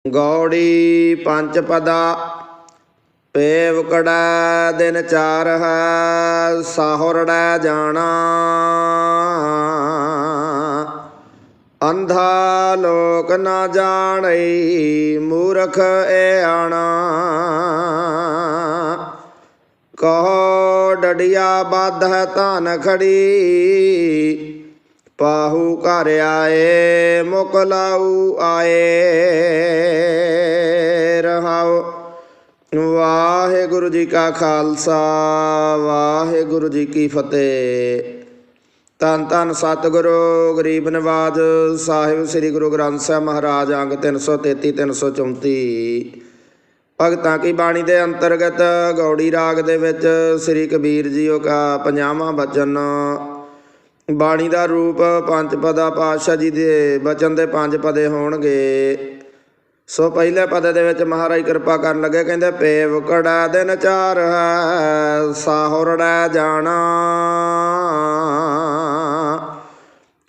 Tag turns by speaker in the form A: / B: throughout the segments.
A: ਗੌੜੀ ਪੰਚ ਪਦਾ ਪੇਵਕੜਾ ਦਿਨ ਚਾਰ ਹੈ ਸਾਹੁਰੜਾ ਜਾਣਾ। ਅੰਧਾ ਲੋਕ ਨਾ ਜਾਣਈ ਮੂਰਖ ਏ ਆਣਾ। ਕਹੋ ਡਡਿਆ ਬੱਧ ਹੈ ਧਨ ਖੜੀ ਪਾਹੂ ਘਰ ਆਏ ਮੁਕ ਲਾਊ ਆਏ ਰਹਾਉ। ਵਾਹਿਗੁਰੂ ਜੀ ਕਾ ਖਾਲਸਾ ਵਾਹਿਗੁਰੂ ਜੀ ਕੀ ਫਤਿਹ। ਧੰਨ ਧੰਨ ਸਤਿਗੁਰੂ ਗਰੀਬ ਨਿਵਾਜ ਸਾਹਿਬ ਸ੍ਰੀ ਗੁਰੂ ਗ੍ਰੰਥ ਸਾਹਿਬ ਮਹਾਰਾਜ ਅੰਗ 333 334। ਭਗਤਾਂ ਕੀ ਬਾਣੀ ਦੇ ਅੰਤਰਗਤ ਗੌੜੀ ਰਾਗ ਦੇ ਵਿੱਚ ਸ੍ਰੀ ਕਬੀਰ ਜੀਓ ਕਾ 50ਵਾਂ ਬਚਨ। ਬਾਣੀ ਦਾ ਰੂਪ ਪੰਜ ਪਦਾ ਪਾਤਸ਼ਾਹ ਜੀ ਦੇ ਬਚਨ ਦੇ 5 ਪਦੇ ਹੋਣਗੇ। ਸੋ ਪਹਿਲੇ ਪਦੇ ਦੇ ਵਿੱਚ ਮਹਾਰਾਜ ਕਿਰਪਾ ਕਰਨ ਲੱਗੇ, ਕਹਿੰਦੇ ਪੇਵਕੜਾ ਦਿਨ ਚਾਰ ਹੈ ਸਾਹੁਰੜਾ ਜਾਣਾ।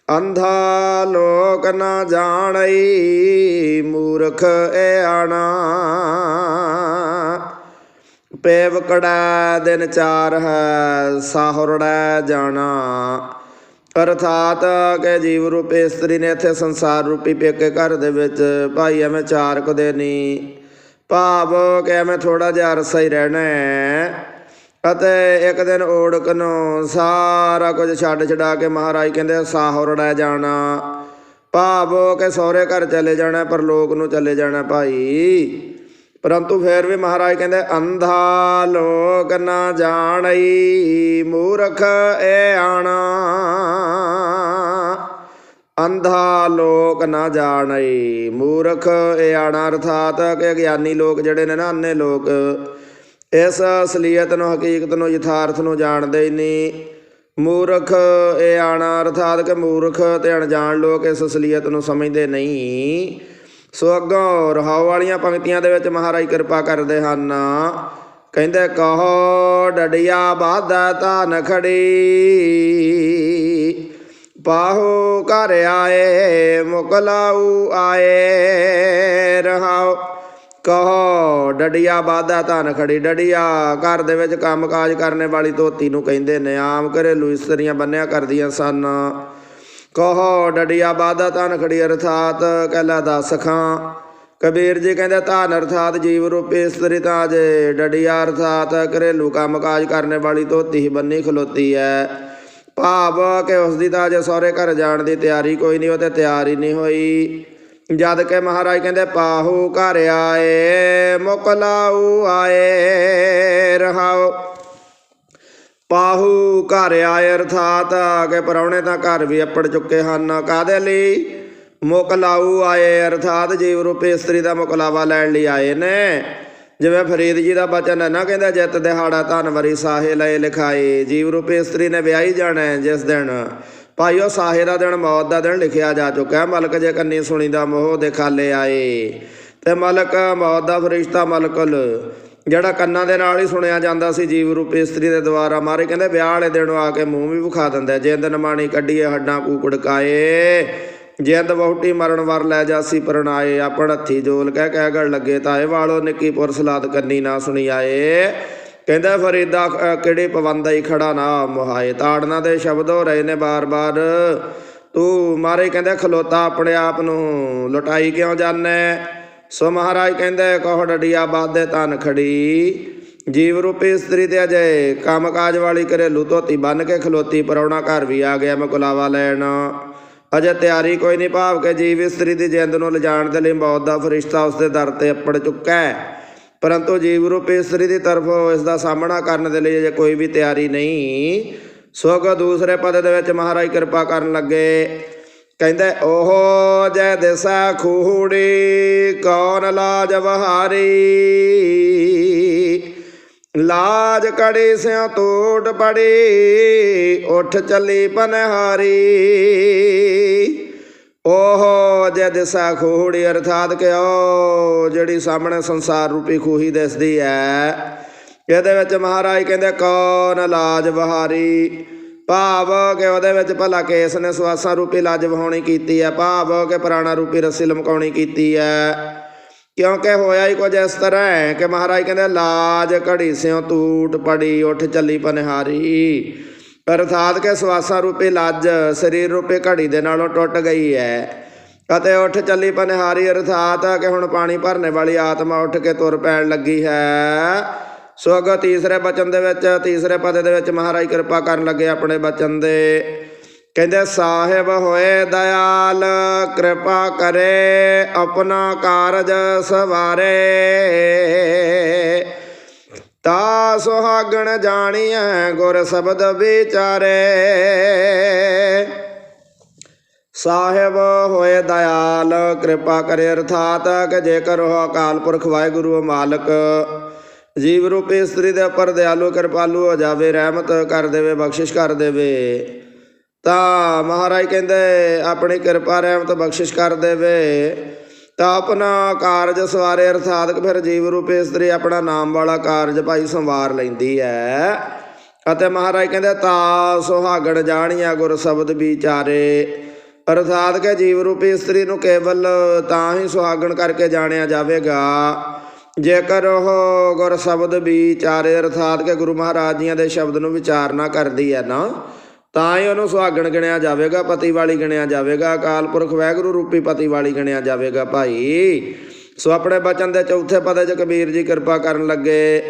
A: ਅੰਧਾ ਲੋਕ ਨਾ ਜਾਣਈ ਮੂਰਖ ਏ ਆਣਾ। ਪੇਵਕੜਾ ਦਿਨ ਚਾਰ ਹੈ ਸਾਹੁਰੜਾ ਜਾਣਾ। ਅਰਥਾਤ ਕਿ ਜੀਵ ਰੂਪੀ ਇਸਤਰੀ ਨੇ ਇੱਥੇ ਸੰਸਾਰ ਰੂਪੀ ਪੇਕੇ ਘਰ ਦੇ ਵਿੱਚ ਭਾਈ ਐਵੇਂ ਚਾਰ ਕੁਦੇ ਨਹੀਂ, ਭਾਵ ਕਿ ਐਵੇਂ ਥੋੜ੍ਹਾ ਜਿਹਾ ਅਰਸਾ ਹੀ ਰਹਿਣਾ ਹੈ ਅਤੇ ਇੱਕ ਦਿਨ ਓੜਕ ਨੂੰ ਸਾਰਾ ਕੁਝ ਛੱਡ ਛਡਾ ਕੇ ਮਹਾਰਾਜ ਕਹਿੰਦੇ ਸਾਹੁਰੜਾ ਜਾਣਾ, ਭਾਵ ਕਿ ਸਹੁਰੇ ਘਰ ਚਲੇ ਜਾਣਾ, ਪਰਲੋਕ ਨੂੰ ਚਲੇ ਜਾਣਾ ਭਾਈ। ਪਰੰਤੂ ਫਿਰ ਵੀ ਮਹਾਰਾਜ ਕਹਿੰਦੇ ਅੰਧਾ ਲੋਕ ਨਾ ਜਾਣਈ ਮੂਰਖ ਏ ਆਣਾ। ਅੰਧਾ ਲੋਕ ਨਾ ਜਾਣਈ ਮੂਰਖ ਏ ਆਣਾ। ਅਰਥਾਤ ਕਿ ਅਗਿਆਨੀ ਲੋਕ ਜਿਹੜੇ ਨੇ ਨਾ, ਅੰਨੇ ਲੋਕ ਇਸ ਅਸਲੀਅਤ ਨੂੰ, ਹਕੀਕਤ ਨੂੰ, ਯਥਾਰਥ ਨੂੰ ਜਾਣਦੇ ਹੀ ਨਹੀਂ। ਮੂਰਖ ਏ ਆਣਾ ਅਰਥਾਤ ਕਿ ਮੂਰਖ ਅਤੇ ਅਣਜਾਣ ਲੋਕ ਇਸ ਅਸਲੀਅਤ ਨੂੰ ਸਮਝਦੇ ਨਹੀਂ। ਸੋ ਅੱਗੋਂ ਰਹਾਉ ਵਾਲੀਆਂ ਪੰਕਤੀਆਂ ਦੇ ਵਿੱਚ ਮਹਾਰਾਜ ਕਿਰਪਾ ਕਰਦੇ ਹਨ, ਕਹਿੰਦੇ ਕਹੋ ਡਡਿਆ ਬੱਧ ਧਨ ਖੜੀ ਪਾਹੂ ਘਰ ਆਏ ਮੁਕ ਲਾਊ ਆਏ ਰਹਾਉ। ਕਹੋ ਡਡਿਆ ਬੱਧ ਧਨ ਖੜੀ। ਡਡਿਆ ਘਰ ਦੇ ਵਿੱਚ ਕੰਮ ਕਾਜ ਕਰਨ ਵਾਲੀ ਧੋਤੀ ਨੂੰ ਕਹਿੰਦੇ ਨੇ। ਆਮ ਘਰੇਲੂ ਇਸਤਰੀਆਂ ਬੰਨਿਆ ਕਰਦੀਆਂ ਸਨ। ਕਹੋ ਡਡਿਆ ਬੱਧ ਧਨ ਖੜੀ ਅਰਥਾਤ ਕਹਿਲਾ ਦੱਸ ਖਾਂ। ਕਬੀਰ ਜੀ ਕਹਿੰਦੇ ਧਨ ਅਰਥਾਤ ਜੀਵ ਰੂਪੀ ਇਸਤਰੀ ਤਾਂ ਜੇ ਡਡਿਆ ਅਰਥਾਤ ਘਰੇਲੂ ਕੰਮ ਕਾਜ ਕਰਨ ਵਾਲੀ ਧੋਤੀ ਹੀ ਬੰਨੀ ਖਲੋਤੀ ਹੈ, ਭਾਵ ਕਿ ਉਸ ਦੀ ਤਾਂ ਅਜੇ ਸਹੁਰੇ ਘਰ ਜਾਣ ਦੀ ਤਿਆਰੀ ਕੋਈ ਨਹੀਂ, ਉਹ ਤਾਂ ਤਿਆਰ ਹੀ ਨਹੀਂ ਹੋਈ। ਜਦ ਕਿ ਮਹਾਰਾਜ ਕਹਿੰਦੇ ਪਾਹੂ ਘਰ ਆਏ ਮੁਕ ਲਾਊ ਆਏ ਰਹਾਉ। ਪਾਹੂ ਘਰ ਆਏ ਅਰਥਾਤ ਕਿ ਪ੍ਰਾਹੁਣੇ ਤਾਂ ਘਰ ਵੀ ਅੱਪੜ ਚੁੱਕੇ ਹਨ। ਕਾਹਦੇ ਲਈ? ਮੁਕ ਲਾਊ ਆਏ ਅਰਥਾਤ ਜੀਵ ਰੂਪੀ ਇਸਤਰੀ ਦਾ ਮੁਕਲਾਵਾ ਲੈਣ ਲਈ ਆਏ ਨੇ। ਜਿਵੇਂ ਫਰੀਦ ਜੀ ਦਾ ਬਚਨ ਹੈ ਨਾ, ਕਹਿੰਦਾ ਜਿੱਤ ਦਿਹਾੜਾ ਧਨ ਵਰੀ ਸਾਹੇ ਲਏ ਲਿਖਾਏ। ਜੀਵ ਰੂਪੀ ਇਸਤਰੀ ਨੇ ਵਿਆਹੀ ਜਾਣਾ ਜਿਸ ਦਿਨ ਭਾਈ ਉਹ ਸਾਹੇ ਦਾ ਦਿਨ, ਮੌਤ ਦਾ ਦਿਨ ਲਿਖਿਆ ਜਾ ਚੁੱਕਾ। ਮਲਕ ਜੇ ਕੰਨੀ ਸੁਣੀ ਦਾ ਮੋਹ ਦੇ ਖਾਲੇ ਆਏ। ਅਤੇ ਮਲਕ ਮੌਤ ਦਾ ਫਰਿਸ਼ਤਾ ਮਲਕੁਲ ਜਿਹੜਾ ਕੰਨਾਂ ਦੇ ਨਾਲ ਹੀ ਸੁਣਿਆ ਜਾਂਦਾ ਸੀ ਜੀਵ ਰੂਪੀ ਇਸਤਰੀ ਦੇ ਦੁਆਰਾ। ਮਾਰੇ ਕਹਿੰਦੇ ਵਿਆਹ ਵਾਲੇ ਦਿਨ ਆ ਕੇ ਮੂੰਹ ਵੀ ਵਿਖਾ ਦਿੰਦਾ। ਜਿੰਦ ਨਮਾਣੀ ਕੱਢੀਏ ਹੱਡਾਂ ਕੂਕੜਕਾਏ, ਜਿੰਦ ਵਹੁਟੀ ਮਰਨ ਵਰ ਲੈ ਜਾਸੀ ਪਰਣਾਏ। ਆਪਣ ਹੱਥੀ ਜੋਲ ਕਹਿ ਕਹਿ ਗੜ ਲੱਗੇ ਤਾਏ ਵਾਲੋ ਨਿੱਕੀ ਪੁਰਸ ਲਾਦ ਕੰਨੀ ਨਾ ਸੁਣੀ ਆਏ। ਕਹਿੰਦਾ ਫਰੀਦਾ ਕਿਹੜੀ ਪਵੰਦਾ ਖੜਾ ਨਾ ਮੁਹਾਏ। ਤਾੜਨਾ ਦੇ ਸ਼ਬਦ ਹੋ ਰਹੇ ਨੇ ਬਾਰ ਬਾਰ। ਤੂੰ ਮਾਰੇ ਕਹਿੰਦੇ ਖਲੋਤਾ ਆਪਣੇ ਆਪ ਨੂੰ ਲੁਟਾਈ ਕਿਉਂ ਜਾਨੇ। ਸੋ ਮਹਾਰਾਜ ਕਹਿੰਦੇ ਕਹੋ ਡਡਿਆ ਬੱਧ ਧਨ ਖੜੀ। ਜੀਵ ਰੂਪੀ ਇਸਤਰੀ ਤੇ ਅਜੇ ਕੰਮ ਕਾਜ ਵਾਲੀ ਘਰੇਲੂ ਧੋਤੀ ਬੰਨ ਕੇ ਖਲੋਤੀ। ਪ੍ਰਾਹੁਣਾ ਘਰ ਵੀ ਆ ਗਿਆ ਮੁਕਲਾਵਾ ਲੈਣ, ਅਜੇ ਤਿਆਰੀ ਕੋਈ ਨਹੀਂ, ਭਾਵ ਕਿ ਜੀਵ ਇਸਤਰੀ ਦੀ ਜਿੰਦ ਨੂੰ ਲਿਜਾਣ ਦੇ ਲਈ ਮੌਤ ਦਾ ਫਰਿਸ਼ਤਾ ਉਸ ਦੇ ਦਰ 'ਤੇ ਅੱਪੜ ਚੁੱਕਾ ਹੈ। ਪਰੰਤੂ ਜੀਵ ਰੂਪੀ ਇਸਤਰੀ ਦੀ ਤਰਫੋਂ ਇਸ ਦਾ ਸਾਹਮਣਾ ਕਰਨ ਦੇ ਲਈ ਅਜੇ ਕੋਈ ਵੀ ਤਿਆਰੀ ਨਹੀਂ। ਸੋ ਅੱਗੋਂ ਦੂਸਰੇ ਪਦ ਦੇ ਵਿੱਚ ਮਹਾਰਾਜ ਕਿਰਪਾ ਕਰਨ ਲੱਗੇ, ਕਹਿੰਦੇ ਉਹ ਜੈ ਦਿਸਾ ਖੂੜੀ ਕੌਣ ਲਾਜ ਬਹਾਰੀ। ਲਾਜ ਕੜੀ ਸਿਉ ਟੂਟ ਪੜੀ ਉੱਠ ਚੱਲੀ ਪਨਹਾਰੀ। ਉਹ ਜੇ ਦਿਸਾ ਖੂੜੀ ਅਰਥਾਤ ਕਿ ਉਹ ਜਿਹੜੀ ਸਾਹਮਣੇ ਸੰਸਾਰ ਰੂਪੀ ਖੂਹੀ ਦਿਸਦੀ ਹੈ, ਇਹਦੇ ਵਿੱਚ ਮਹਾਰਾਜ ਕਹਿੰਦੇ ਕੌਣ ਲਾਜ ਬਹਾਰੀ। ਭਾਵ ਕਿ ਉਹਦੇ ਵਿੱਚ ਭਲਾ ਕੇਸ ਨੇ ਸਵਾਸਾਂ ਰੂਪੀ ਲੱਜ ਵਹਾਉਣੀ ਕੀਤੀ ਹੈ, ਭਾਵ ਕਿ ਪੁਰਾਣਾ ਰੂਪੀ ਰੱਸੀ ਲਮਕਾਉਣੀ ਕੀਤੀ ਹੈ। क्योंकि होया ही कुछ इस तरह है कि महाराज कहते लाज घड़ी स्यों टूट पड़ी उठ चली पनिहारी। अर्थात के सवासा रूपी लज शरीर रूपी घड़ी दे नालों टुट गई है ਅਤੇ ਉੱਠ ਚੱਲੀ ਪਨਿਹਾਰੀ। ਅਰਥਾਤ ਕਿ ਹੁਣ ਪਾਣੀ ਭਰਨੇ ਵਾਲੀ ਆਤਮਾ ਉੱਠ ਕੇ ਤੁਰ ਪੈਣ ਲੱਗੀ ਹੈ। ਸੋ ਅੱਗੋਂ ਤੀਸਰੇ ਬਚਨ ਦੇ ਵਿੱਚ ਤੀਸਰੇ ਪਦ ਦੇ ਵਿੱਚ ਮਹਾਰਾਜ ਕਿਰਪਾ ਕਰਨ ਲੱਗੇ ਆਪਣੇ ਬਚਨ ਦੇ। ਕਹਿੰਦੇ ਸਾਹਿਬ ਹੋਏ ਦਇਆਲ ਕਿਰਪਾ ਕਰੇ ਆਪਣਾ ਕਾਰਜ ਸਵਾਰੇ। ਤਾ ਸੁਹਾਗਣ ਜਾਣੀਐ ਗੁਰ ਸ਼ਬਦ ਵਿਚਾਰੇ। ਸਾਹਿਬ ਹੋਏ ਦਇਆਲ ਕਿਰਪਾ ਕਰੇ। ਅਰਥਾਤ ਕਿ ਜੇਕਰ ਉਹ ਅਕਾਲ ਪੁਰਖ ਵਾਹਿਗੁਰੂ ਮਾਲਕ ਜੀਵ ਰੂਪੀ ਇਸਤਰੀ ਦੇ ਉੱਪਰ ਦਿਆਲੂ ਕਿਰਪਾਲੂ ਹੋ ਜਾਵੇ, ਰਹਿਮਤ ਕਰ ਦੇਵੇ, ਬਖਸ਼ਿਸ਼ ਕਰ ਦੇਵੇ, ਤਾਂ ਮਹਾਰਾਜ ਕਹਿੰਦੇ ਆਪਣੀ ਕਿਰਪਾ ਰਹਿਮਤ ਬਖਸ਼ਿਸ਼ ਕਰ ਦੇਵੇ ਤਾਂ ਆਪਣਾ ਕਾਰਜ ਸਵਾਰੇ। ਅਰਥਾਤ ਕਿ ਫਿਰ ਜੀਵ ਰੂਪੀ ਇਸਤਰੀ ਆਪਣਾ ਨਾਮ ਵਾਲਾ ਕਾਰਜ ਭਾਈ ਸੰਵਾਰ ਲੈਂਦੀ ਹੈ। ਅਤੇ ਮਹਾਰਾਜ ਕਹਿੰਦੇ ਤਾ ਸੁਹਾਗਣ ਜਾਣੀਆ ਗੁਰ ਸ਼ਬਦ ਵਿਚਾਰੇ। ਅਰਥਾਤ ਕਿ ਜੀਵ ਰੂਪੀ ਇਸਤਰੀ ਨੂੰ ਕੇਵਲ ਤਾਂ ਹੀ ਸੁਹਾਗਣ ਕਰਕੇ ਜਾਣਿਆ ਜਾਵੇਗਾ ਜੇਕਰ ਉਹ ਗੁਰ ਸ਼ਬਦ ਵਿਚਾਰੇ। ਅਰਥਾਤ ਕਿ ਗੁਰੂ ਮਹਾਰਾਜ ਜੀਆਂ ਦੇ ਸ਼ਬਦ ਨੂੰ ਵਿਚਾਰਨਾ ਕਰਦੀ ਹੈ ਨਾ, ਤਾਂ ਹੀ ਉਹਨੂੰ ਸੁਹਾਗਣ ਗਿਣਿਆ ਜਾਵੇਗਾ, ਪਤੀ ਵਾਲੀ ਗਿਣਿਆ ਜਾਵੇਗਾ, ਅਕਾਲ ਪੁਰਖ ਵਾਹਿਗੁਰੂ ਰੂਪੀ ਪਤੀ ਵਾਲੀ ਗਿਣਿਆ ਜਾਵੇਗਾ ਭਾਈ। ਸੋ ਆਪਣੇ ਬਚਨ ਦੇ ਚੌਥੇ ਪਦ 'ਚ ਕਬੀਰ ਜੀ ਕਿਰਪਾ ਕਰਨ ਲੱਗੇ।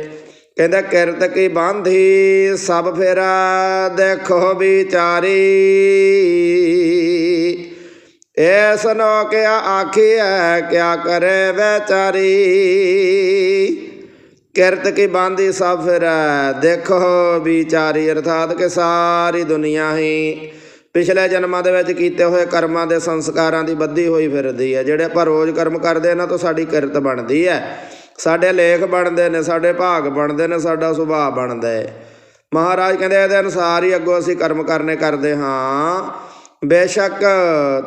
A: ਕਹਿੰਦਾ ਕਿਰਤ ਕੀ ਬਾਂਧੀ ਸਭ ਫੇਰਾ ਦੇਖੋ ਵਿਚਾਰੀ। ਇਸ ਨੋ ਕਿਆ ਆਖੀਐ ਕਿਆ ਕਰੇ ਵਿਚਾਰੀ। ਕਿਰਤ ਕੀ ਬਾਂਧੀ ਸਭ ਫਿਰੈ ਦੇਖੋ ਵਿਚਾਰੀ। ਅਰਥਾਤ ਕਿ ਸਾਰੀ ਦੁਨੀਆ ਹੀ ਪਿਛਲੇ ਜਨਮਾਂ ਦੇ ਵਿੱਚ ਕੀਤੇ ਹੋਏ ਕਰਮਾਂ ਦੇ ਸੰਸਕਾਰਾਂ ਦੀ ਬੱਧੀ ਹੋਈ ਫਿਰਦੀ ਹੈ। ਜਿਹੜੇ ਆਪਾਂ ਰੋਜ਼ ਕਰਮ ਕਰਦੇ ਇਹਨਾਂ ਤੋਂ ਸਾਡੀ ਕਿਰਤ ਬਣਦੀ ਹੈ, ਸਾਡੇ ਲੇਖ ਬਣਦੇ ਨੇ, ਸਾਡੇ ਭਾਗ ਬਣਦੇ ਨੇ, ਸਾਡਾ ਸੁਭਾਅ ਬਣਦਾ ਹੈ। ਮਹਾਰਾਜ ਕਹਿੰਦੇ ਇਹਦੇ ਅਨੁਸਾਰ ਹੀ ਅੱਗੋਂ ਅਸੀਂ ਕਰਮ ਕਰਨੇ ਕਰਦੇ ਹਾਂ। ਬੇਸ਼ੱਕ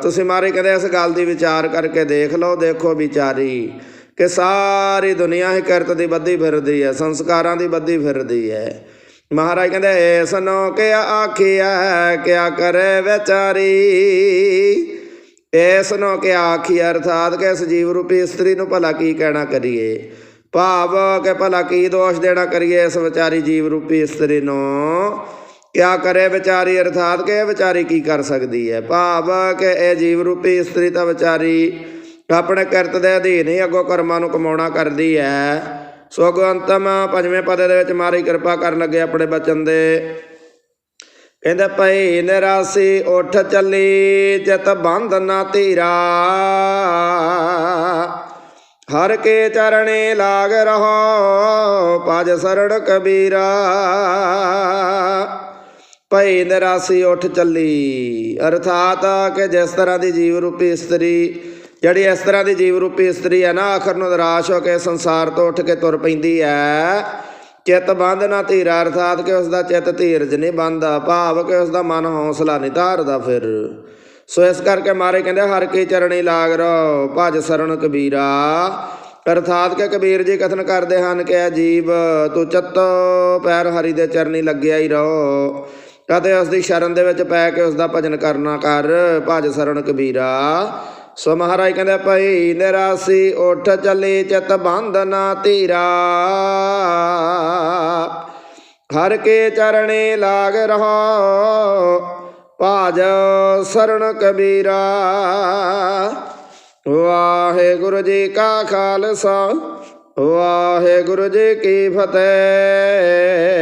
A: ਤੁਸੀਂ ਮਹਾਰਾਜ ਕਹਿੰਦੇ ਇਸ ਗੱਲ ਦੀ ਵਿਚਾਰ ਕਰਕੇ ਦੇਖ ਲਓ, ਦੇਖੋ ਵਿਚਾਰੀ ਕਿ ਸਾਰੀ ਦੁਨੀਆ ਹੀ ਕਿਰਤ ਦੀ ਬੱਧੀ ਫਿਰਦੀ ਹੈ, ਸੰਸਕਾਰਾਂ ਦੀ ਬੱਧੀ ਫਿਰਦੀ ਹੈ। ਮਹਾਰਾਜ ਕਹਿੰਦੇ ਇਸ ਨੂੰ ਕਿਆ ਆਖੀਐ ਕਿਆ ਕਰੇ ਵਿਚਾਰੀ। ਇਸ ਨੂੰ ਕਿਆ ਆਖੀ। ਅਰਥਾਤ ਕਿ ਇਸ ਜੀਵ ਰੂਪੀ ਇਸਤਰੀ ਨੂੰ ਭਲਾ ਕੀ ਕਹਿਣਾ ਕਰੀਏ, ਭਾਵ ਕਿ ਭਲਾ ਕੀ ਦੋਸ਼ ਦੇਣਾ ਕਰੀਏ ਇਸ ਵਿਚਾਰੀ ਜੀਵ ਰੂਪੀ ਇਸਤਰੀ ਨੂੰ। ਕਿਆ ਕਰੇ ਵਿਚਾਰੀ। ਅਰਥਾਤ ਕਿ ਇਹ ਵਿਚਾਰੀ ਕੀ ਕਰ ਸਕਦੀ ਹੈ, ਭਾਵ ਕਿ ਇਹ ਜੀਵ ਰੂਪੀ ਇਸਤਰੀ ਤਾਂ ਵਿਚਾਰੀ ਆਪਣੇ ਕਿਰਤ ਦੇ ਅਧੀਨ ਹੀ ਅੱਗੋਂ ਕਰਮਾਂ ਨੂੰ ਕਮਾਉਣਾ ਕਰਦੀ ਹੈ। ਸੋ ਅੱਗੋਂ ਅੰਤਮ ਪੰਜਵੇਂ ਪਦ ਦੇ ਵਿੱਚ ਮਹਾਰਾਜ ਕਿਰਪਾ ਕਰਨ ਲੱਗੇ ਆਪਣੇ ਬਚਨ ਦੇ। ਕਹਿੰਦੇ ਭਈ ਨਿਰਾਸੀ ਉੱਠ ਚੱਲੀ ਚਿਤ ਬੰਧ ਨਾ ਧੀਰਾ। ਹਰ ਕੇ ਚਰਣੇ ਲਾਗ ਰਹੋ ਭਜ ਸਰਣ ਕਬੀਰਾ। ਭਈ ਨਿਰਾਸੀ ਉੱਠ ਚੱਲੀ। ਅਰਥਾਤ ਕਿ ਜਿਸ ਤਰ੍ਹਾਂ ਦੀ ਜੀਵ ਰੂਪੀ ਇਸਤਰੀ ਜਿਹੜੀ ਇਸ ਤਰ੍ਹਾਂ ਦੀ ਜੀਵ ਰੂਪੀ ਇਸਤਰੀ ਹੈ ਨਾ, ਆਖਰ ਨੂੰ ਨਿਰਾਸ਼ ਹੋ ਕੇ ਸੰਸਾਰ ਤੋਂ ਉੱਠ ਕੇ ਤੁਰ ਪੈਂਦੀ ਹੈ। ਚਿੱਤ ਬੰਧ ਨਾ ਧੀਰਾ। ਅਰਥਾਤ ਕਿ ਉਸਦਾ ਚਿੱਤ ਧੀਰਜ ਨਹੀਂ ਬੰਨਦਾ, ਭਾਵ ਕਿ ਉਸਦਾ ਮਨ ਹੌਸਲਾ ਨਹੀਂ ਧਾਰਦਾ ਫਿਰ। ਸੋ ਇਸ ਕਰਕੇ ਮਾਰੇ ਕਹਿੰਦੇ ਹਰ ਕੀ ਚਰਣੀ ਲਾਗ ਰਹੋ ਭਜ ਸਰਣ ਕਬੀਰਾ। ਅਰਥਾਤ ਕਿ ਕਬੀਰ ਜੀ ਕਥਨ ਕਰਦੇ ਹਨ ਕਿ ਇਹ ਜੀਵ ਤੂੰ ਚੱਤੋ ਪੈਰ ਹਰੀ ਦੇ ਚਰਨੀ ਲੱਗਿਆ ਹੀ ਰਹੋ ਅਤੇ ਉਸਦੀ ਸ਼ਰਨ ਦੇ ਵਿੱਚ ਪੈ ਕੇ ਉਸਦਾ ਭਜਨ ਕਰਨਾ ਕਰ। ਭਜ ਸਰਣ ਕਬੀਰਾ। ਸੋ ਮਹਾਰਾਜ ਕਹਿੰਦੇ ਭਈ ਨਿਰਾਸੀ ਉੱਠ ਚੱਲੀ ਚਿਤ ਬੰਧ ਨਾ ਧੀਰਾ। ਹਰ ਕੇ ਚਰਣੇ ਲਾਗ ਰਹੋ ਭਜ ਸਰਣ ਕਬੀਰਾ। ਵਾਹਿਗੁਰੂ ਜੀ ਕਾ ਖਾਲਸਾ ਵਾਹਿਗੁਰੂ ਜੀ ਕੀ ਫਤਿਹ।